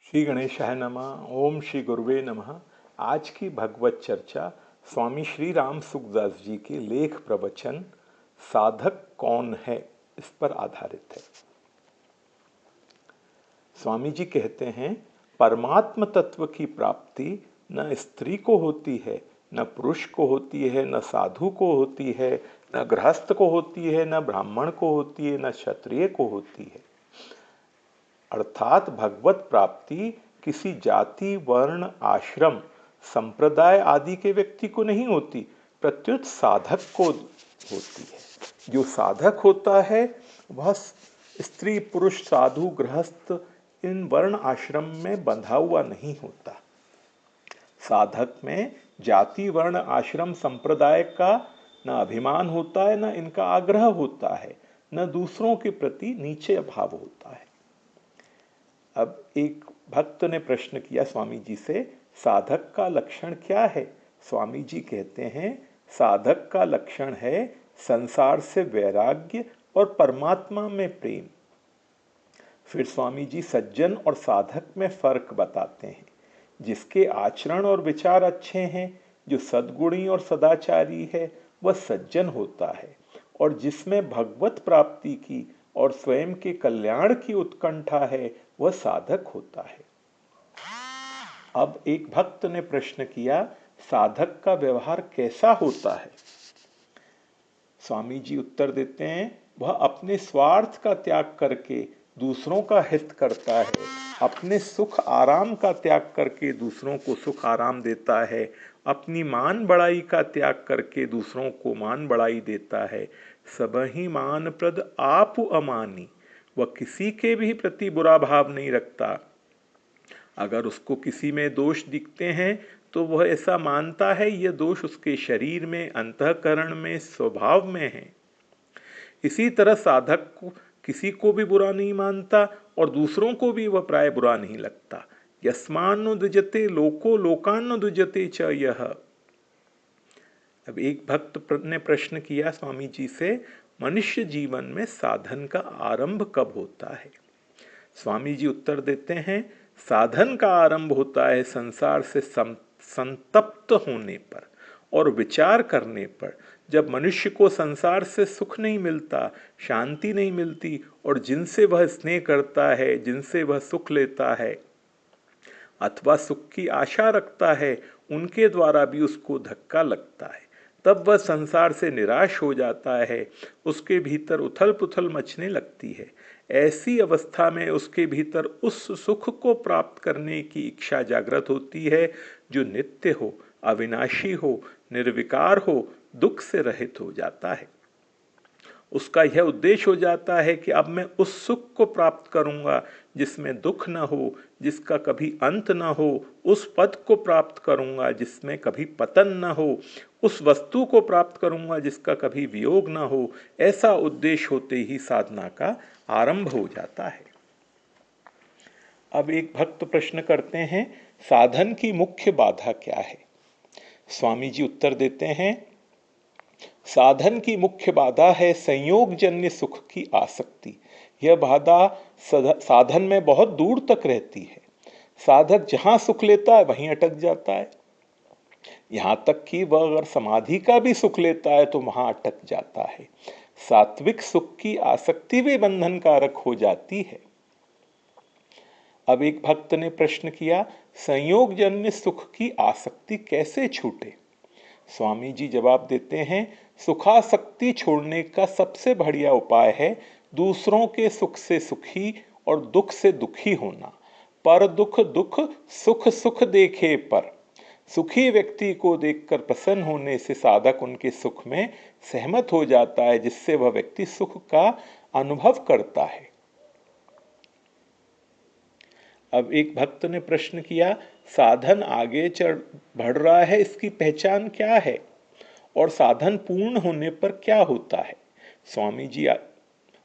श्री गणेशाय नमः। ओम श्री गुरुवे नमः। आज की भगवत चर्चा स्वामी श्री राम सुखदास जी के लेख प्रवचन साधक कौन है इस पर आधारित है। स्वामी जी कहते हैं, परमात्म तत्व की प्राप्ति न स्त्री को होती है, न पुरुष को होती है, न साधु को होती है, न गृहस्थ को होती है, न ब्राह्मण को होती है, न क्षत्रिय को होती है। अर्थात भगवत प्राप्ति किसी जाति, वर्ण, आश्रम, संप्रदाय आदि के व्यक्ति को नहीं होती, प्रत्युत साधक को होती है। जो साधक होता है वह स्त्री, पुरुष, साधु, गृहस्थ इन वर्ण आश्रम में बंधा हुआ नहीं होता। साधक में जाति, वर्ण, आश्रम, संप्रदाय का न अभिमान होता है, न इनका आग्रह होता है, न दूसरों के प्रति नीचे भाव होता है। अब एक भक्त ने प्रश्न किया स्वामी जी से, साधक का लक्षण क्या है? स्वामी जी कहते हैं, साधक का लक्षण है संसार से वैराग्य और परमात्मा में प्रेम। फिर स्वामी जी सज्जन और साधक में फर्क बताते हैं। जिसके आचरण और विचार अच्छे हैं, जो सद्गुणी और सदाचारी है, वह सज्जन होता है, और जिसमें भगवत प्राप्ति की और स्वयं के कल्याण की उत्कंठा है, वह साधक होता है। अब एक भक्त ने प्रश्न किया, साधक का व्यवहार कैसा होता है? स्वामी जी उत्तर देते हैं, वह अपने स्वार्थ का त्याग करके दूसरों का हित करता है, अपने सुख आराम का त्याग करके दूसरों को सुख आराम देता है, अपनी मान बड़ाई का त्याग करके दूसरों को मान बड़ाई देता है। सबहि मान प्रद आपु अमानी, वह किसी के भी प्रति बुरा भाव नहीं रखता। अगर उसको किसी में दोष दिखते हैं तो वह ऐसा मानता है यह दोष उसके शरीर में, अंतःकरण में, स्वभाव में है। इसी तरह साधक को किसी को भी बुरा नहीं मानता और दूसरों को भी वह प्राय बुरा नहीं लगता। यस्मान्नो द्विजते लोको लोकान्नो द्विजते च यह। अब एक भक्त ने प्रश्न किया स्वामी जी से, मनुष्य जीवन में साधन का आरंभ कब होता है? स्वामी जी उत्तर देते हैं, साधन का आरंभ होता है संसार से संतप्त होने पर और विचार करने पर। जब मनुष्य को संसार से सुख नहीं मिलता, शांति नहीं मिलती, और जिनसे वह स्नेह करता है, जिनसे वह सुख लेता है अथवा सुख की आशा रखता है, उनके द्वारा भी उसको धक्का लगता है, तब वह संसार से निराश हो जाता है। उसके भीतर उथल पुथल मचने लगती है। ऐसी अवस्था में उसके भीतर उस सुख को प्राप्त करने की इच्छा जागृत होती है जो नित्य हो, अविनाशी हो, निर्विकार हो, दुख से रहित हो जाता है। उसका यह उद्देश्य हो जाता है कि अब मैं उस सुख को प्राप्त करूंगा जिसमें दुख न हो, जिसका कभी अंत न हो। उस पद को प्राप्त करूंगा जिसमें कभी पतन न हो। उस वस्तु को प्राप्त करूंगा जिसका कभी वियोग न हो। ऐसा उद्देश्य होते ही साधना का आरंभ हो जाता है। अब एक भक्त प्रश्न करते हैं, साधन की मुख्य बाधा क्या है? स्वामी जी उत्तर देते हैं, साधन की मुख्य बाधा है संयोगजन्य सुख की आसक्ति। यह बाधा साधन में बहुत दूर तक रहती है। साधक जहां सुख लेता है वहीं अटक जाता है। यहां तक कि वह अगर समाधि का भी सुख लेता है तो वहां अटक जाता है। सात्विक सुख की आसक्ति भी बंधन कारक हो जाती है। अब एक भक्त ने प्रश्न किया, संयोगजन्य सुख की आसक्ति कैसे छूटे? स्वामी जी जवाब देते हैं, सुखासक्ति छोड़ने का सबसे बढ़िया उपाय है दूसरों के सुख से सुखी और दुख से दुखी होना। पर दुख दुख, सुख सुख देखे पर। सुखी व्यक्ति को देखकर प्रसन्न होने से साधक उनके सुख में सहमत हो जाता है, जिससे वह व्यक्ति सुख का अनुभव करता है। अब एक भक्त ने प्रश्न किया, साधन आगे बढ़ रहा है, इसकी पहचान क्या है और साधन पूर्ण होने पर क्या होता है? स्वामी जी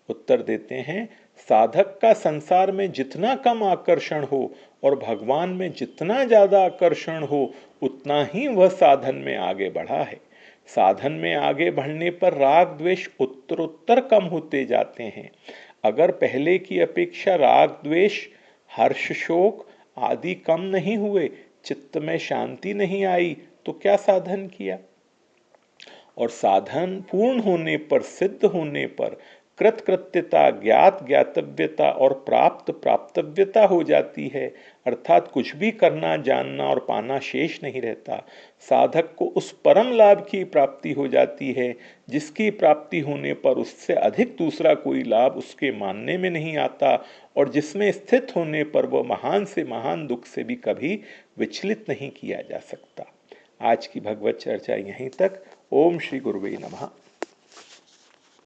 उत्तर देते हैं, साधक का संसार में जितना कम आकर्षण हो और भगवान में जितना ज्यादा आकर्षण हो, उतना ही वह साधन में आगे बढ़ा है। साधन में आगे बढ़ने पर राग द्वेष उत्तरोत्तर कम होते जाते हैं। अगर पहले की अपेक्षा राग द्वेष, हर्ष शोक आदि कम नहीं हुए, चित्त में शांति नहीं आई, तो क्या साधन किया? और साधन पूर्ण होने पर, सिद्ध होने पर कृतकृत्यता, ज्ञात ज्ञातव्यता और प्राप्त प्राप्तव्यता हो जाती है। अर्थात कुछ भी करना, जानना और पाना शेष नहीं रहता। साधक को उस परम लाभ की प्राप्ति हो जाती है जिसकी प्राप्ति होने पर उससे अधिक दूसरा कोई लाभ उसके मानने में नहीं आता, और जिसमें स्थित होने पर वह महान से महान दुख से भी कभी विचलित नहीं किया जा सकता। आज की भगवत चर्चा यहीं तक। ओम श्री गुरुवे नमः।